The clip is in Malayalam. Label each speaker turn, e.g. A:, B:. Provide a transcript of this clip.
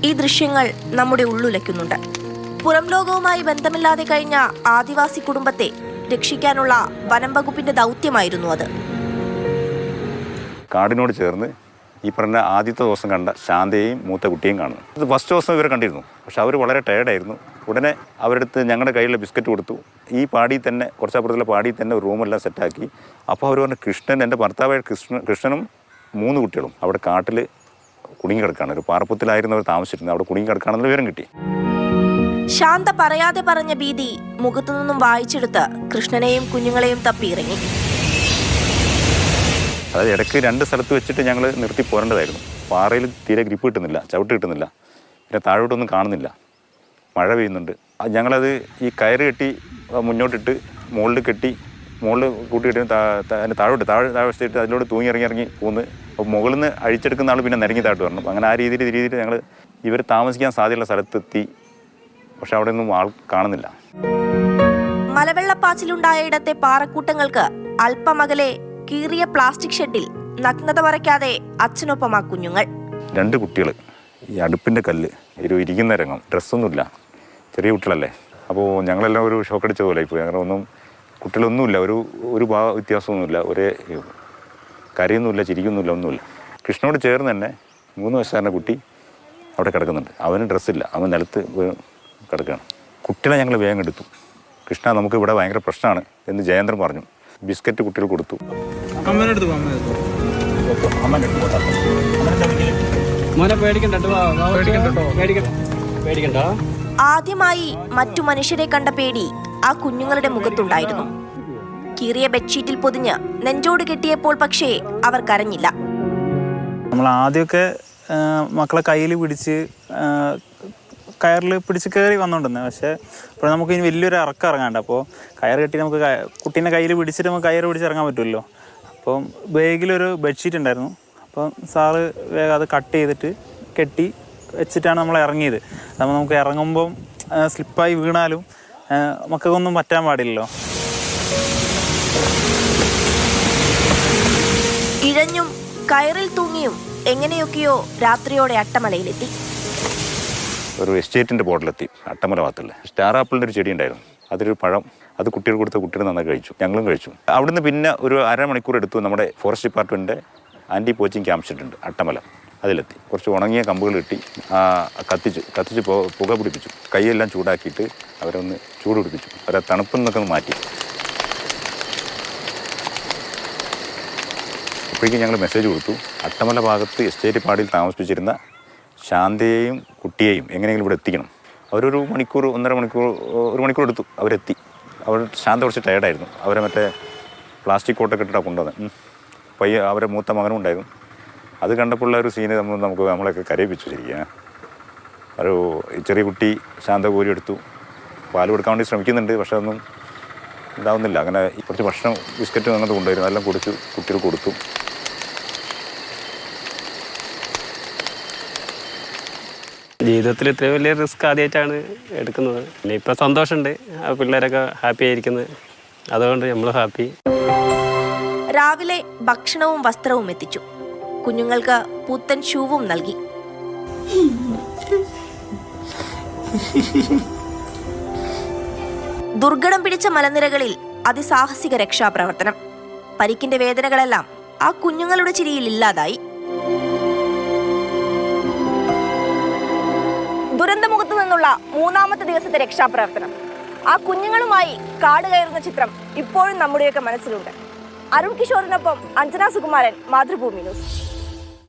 A: ഈ ദൃശ്യങ്ങൾ നമ്മുടെ ഉള്ളുലയ്ക്കുന്നുണ്ട്. പുറം ലോകവുമായി ബന്ധമില്ലാതെ കഴിഞ്ഞ ആദിവാസി കുടുംബത്തെ രക്ഷിക്കാനുള്ള വനം വകുപ്പിന്റെ ദൗത്യമായിരുന്നു അത്.
B: കാടിനോട് ചേർന്ന് ഈ പറഞ്ഞ ആദ്യത്തെ ദിവസം കണ്ട ശാന്തയെയും മൂത്ത കുട്ടിയെയും കാണുന്നു. ഇത് ഫസ്റ്റ് ദിവസം ഇവരെ കണ്ടിരുന്നു. പക്ഷെ അവർ വളരെ ടയർഡായിരുന്നു. ഉടനെ അവരെടുത്ത് ഞങ്ങളുടെ കയ്യിലുള്ള ബിസ്ക്കറ്റ് കൊടുത്തു. ഈ പാടിയിൽ തന്നെ കുറച്ചപ്പുറത്തുള്ള പാടിയിൽ തന്നെ ഒരു റൂമെല്ലാം സെറ്റാക്കി. അപ്പോൾ അവർ പറഞ്ഞു, കൃഷ്ണൻ, എൻ്റെ ഭർത്താവായ കൃഷ്ണനും 3 കുട്ടികളും അവിടെ കാട്ടിൽ കുടുങ്ങി കിടക്കുകയാണ്. ഒരു പാറപ്പത്തിലായിരുന്നു അവർ താമസിച്ചിരുന്നത്. അവിടെ കുടുങ്ങി കിടക്കുകയാണെന്നുള്ള വിവരം കിട്ടി.
A: ശാന്ത പറയാതെ പറഞ്ഞ ഭീതി മുഖത്തു നിന്നും വായിച്ചെടുത്ത് കൃഷ്ണനെയും കുഞ്ഞുങ്ങളെയും തപ്പി ഇറങ്ങി.
B: അതായത് ഇടയ്ക്ക് 2 സ്ഥലത്ത് വെച്ചിട്ട് ഞങ്ങൾ നിർത്തി പോരേണ്ടതായിരുന്നു. പാറയിൽ തീരെ ഗ്രിപ്പ് കിട്ടുന്നില്ല, ചവിട്ട് കിട്ടുന്നില്ല, പിന്നെ താഴോട്ടൊന്നും കാണുന്നില്ല, മഴ പെയ്യുന്നുണ്ട്. ഞങ്ങളത് ഈ കയറ് കെട്ടി മുന്നോട്ടിട്ട് മുകളിൽ കെട്ടി, മുകളിൽ കൂട്ടിയിട്ട് അതിൻ്റെ താഴെ വെച്ചിട്ട് അതിലൂടെ തൂങ്ങി ഇറങ്ങി പോകുന്നു. അപ്പോൾ മുകളിൽ നിന്ന് അഴിച്ചെടുക്കുന്ന ആൾ പിന്നെ നിരങ്ങി താഴ്ത്ത് വരണം. അങ്ങനെ ആ രീതിയിൽ ഞങ്ങൾ ഇവർ താമസിക്കാൻ സാധ്യതയുള്ള സ്ഥലത്തെത്തി. പക്ഷെ അവിടെ ഒന്നും ആൾ കാണുന്നില്ല.
A: മലവെള്ളപ്പാച്ചിലുണ്ടായ ഇടത്തെ പാറക്കൂട്ടങ്ങൾക്ക് അല്പമകലെ കീറിയ പ്ലാസ്റ്റിക് ഷെഡിൽ നഗ്നത മറയ്ക്കാതെ അച്ഛനൊപ്പം ആ കുഞ്ഞുങ്ങൾ.
B: 2 കുട്ടികൾ, ഈ അടുപ്പിൻ്റെ കല്ല്, ഇരിക്കുന്ന രംഗം, ഡ്രസ്സൊന്നുമില്ല, ചെറിയ കുട്ടികളല്ലേ. അപ്പോൾ ഞങ്ങളെല്ലാം ഒരു ഷോക്കടിച്ച പോലെ ഇപ്പോൾ ഞങ്ങളൊന്നും, കുട്ടികളൊന്നുമില്ല, ഒരു വ്യത്യാസമൊന്നുമില്ല, ഒരേ കരയൊന്നുമില്ല, ചിരിക്കൊന്നുമില്ല, ഒന്നുമില്ല. കൃഷ്ണനോട് ചേർന്ന് തന്നെ 3 വയസ്സുകാരൻ്റെ കുട്ടി അവിടെ കിടക്കുന്നുണ്ട്. അവന് ഡ്രസ്സില്ല, അവൻ നിലത്ത് കിടക്കുകയാണ്. കുട്ടികളെ ഞങ്ങൾ വേഗം എടുത്തു. കൃഷ്ണ, നമുക്ക് ഇവിടെ ഭയങ്കര പ്രശ്നമാണ് എന്ന് ജയേന്ദ്രൻ പറഞ്ഞു. ബിസ്ക്കറ്റ് കുട്ടികൾ കൊടുത്തു.
A: ആദ്യമായി മറ്റു മനുഷ്യരെ കണ്ട പേടി ആ കുഞ്ഞുങ്ങളുടെ മുഖത്തുണ്ടായിരുന്നു. കീറിയ ബെഡ്ഷീറ്റിൽ പൊതിഞ്ഞ് നെഞ്ചോട് കെട്ടിയപ്പോൾ പക്ഷേ അവർ കരഞ്ഞില്ല.
C: നമ്മൾ ആദ്യമൊക്കെ മക്കളെ കയ്യിൽ പിടിച്ച് കയറിൽ പിടിച്ച് കയറി വന്നോണ്ടിരുന്നത്. പക്ഷേ ഇപ്പോൾ നമുക്ക് ഇനി വലിയൊരു ഇറക്കം ഇറങ്ങാണ്ട്. അപ്പോൾ കയർ കെട്ടി നമുക്ക് കുട്ടീനെ കയ്യിൽ പിടിച്ചിട്ട് നമുക്ക് കയറ് പിടിച്ച് ഇറങ്ങാൻ പറ്റുമല്ലോ. അപ്പം ബാഗിലൊരു ബെഡ്ഷീറ്റ് ഉണ്ടായിരുന്നു. അപ്പം സാറ് വേഗം അത് കട്ട് ചെയ്തിട്ട് കെട്ടി വെച്ചിട്ടാണ് നമ്മൾ ഇറങ്ങിയത്. അപ്പോൾ നമുക്ക് ഇറങ്ങുമ്പം സ്ലിപ്പായി വീണാലും മക്കൾക്കൊന്നും പറ്റാൻ പാടില്ലല്ലോ.
A: ഇഴഞ്ഞും കയറിൽ തൂങ്ങിയും എങ്ങനെയൊക്കെയോ രാത്രിയോടെ അട്ടമലയിലെത്തി.
B: ഒരു എസ്റ്റേറ്റിൻ്റെ ബോർഡിലെത്തി. അട്ടമല ഭാഗത്തുള്ള സ്റ്റാർ ആപ്പിളിൻ്റെ ഒരു ചെടി ഉണ്ടായിരുന്നു. അതിലൊരു പഴം, അത് കുട്ടികൾ കൊടുത്ത കുട്ടികൾ നന്നായി കഴിച്ചു, ഞങ്ങളും കഴിച്ചു. അവിടുന്ന് പിന്നെ ഒരു അരമണിക്കൂർ എടുത്തു. നമ്മുടെ ഫോറസ്റ്റ് ഡിപ്പാർട്ട്മെൻറ്റിൻ്റെ ആൻറ്റി പോച്ചിങ് ക്യാമ്പ് ഷെഡ് ഉണ്ട് അട്ടമല, അതിലെത്തി. കുറച്ച് ഉണങ്ങിയ കമ്പുകൾ കിട്ടി, കത്തിച്ച് പുക പിടിപ്പിച്ചു. കൈയെല്ലാം ചൂടാക്കിയിട്ട് അവരൊന്ന് ചൂട് പിടിപ്പിച്ചു. അവരെ തണുപ്പിൽ നിന്നൊക്കെ ഒന്ന് മാറ്റി. അപ്പോഴേക്കും ഞങ്ങൾ മെസ്സേജ് കൊടുത്തു, അട്ടമല ഭാഗത്ത് എസ്റ്റേറ്റ് പാടിയിൽ താമസിപ്പിച്ചിരുന്ന ശാന്തയെയും കുട്ടിയെയും എങ്ങനെയെങ്കിലും ഇവിടെ എത്തിക്കണം. അവരൊരു മണിക്കൂർ, 1.5 മണിക്കൂർ, 1 മണിക്കൂർ എടുത്തു. അവരെത്തി. ശാന്ത കുറച്ച് ടയർഡായിരുന്നു. അവരെ മറ്റേ പ്ലാസ്റ്റിക് കോട്ടൊക്കെ ഇട്ടിട്ടാണ് കൊണ്ടുവന്നത്. പയ്യെ അവരെ മൂത്ത മകനും ഉണ്ടായിരുന്നു. അത് കണ്ടപ്പോഴുള്ള ഒരു സീന് നമ്മളെയൊക്കെ കരയിപ്പിച്ചു ശരിക്കും. ഒരു ചെറിയ കുട്ടി ശാന്ത കോരി എടുത്തു. പാൽ കൊടുക്കാൻ വേണ്ടി ശ്രമിക്കുന്നുണ്ട്, പക്ഷെ ഒന്നും ഇതാവുന്നില്ല. അങ്ങനെ കുറച്ച് ഭക്ഷണം, ബിസ്ക്കറ്റ് അങ്ങനത്തെ കൊണ്ടുവരുന്നു. അതെല്ലാം കുടിച്ചു കുട്ടികൾ കൊടുത്തു.
D: ജീവിതത്തിൽ ഇത്രയും വലിയ റിസ്ക് ആദ്യമായിട്ടാണ് എടുക്കുന്നത്. പിന്നെ ഇപ്പം സന്തോഷമുണ്ട്, ആ പിള്ളേരൊക്കെ ഹാപ്പി ആയിരിക്കുന്നത്. അതുകൊണ്ട് നമ്മൾ ഹാപ്പി.
A: രാവിലെ ഭക്ഷണവും വസ്ത്രവും എത്തിച്ചു. കുഞ്ഞുങ്ങൾക്ക് പുത്തൻ ഷൂവും നൽകി. ദുർഘടം പിടിച്ച മലനിരകളിൽ അതിസാഹസിക രക്ഷാപ്രവർത്തനം. പരിക്കിന്റെ വേദനകളെല്ലാം ആ കുഞ്ഞുങ്ങളുടെ ചിരിയിൽ ഇല്ലാതായി. ദുരന്തമുഖത്തു നിന്നുള്ള 3ാമത്തെ ദിവസത്തെ രക്ഷാപ്രവർത്തനം. ആ കുഞ്ഞുങ്ങളുമായി കാട് കയറുന്ന ചിത്രം ഇപ്പോഴും നമ്മുടെയൊക്കെ മനസ്സിലുണ്ട്. അരുൺ കിഷോറിനൊപ്പം അഞ്ജന സുകുമാരൻ, മാതൃഭൂമി ന്യൂസ്.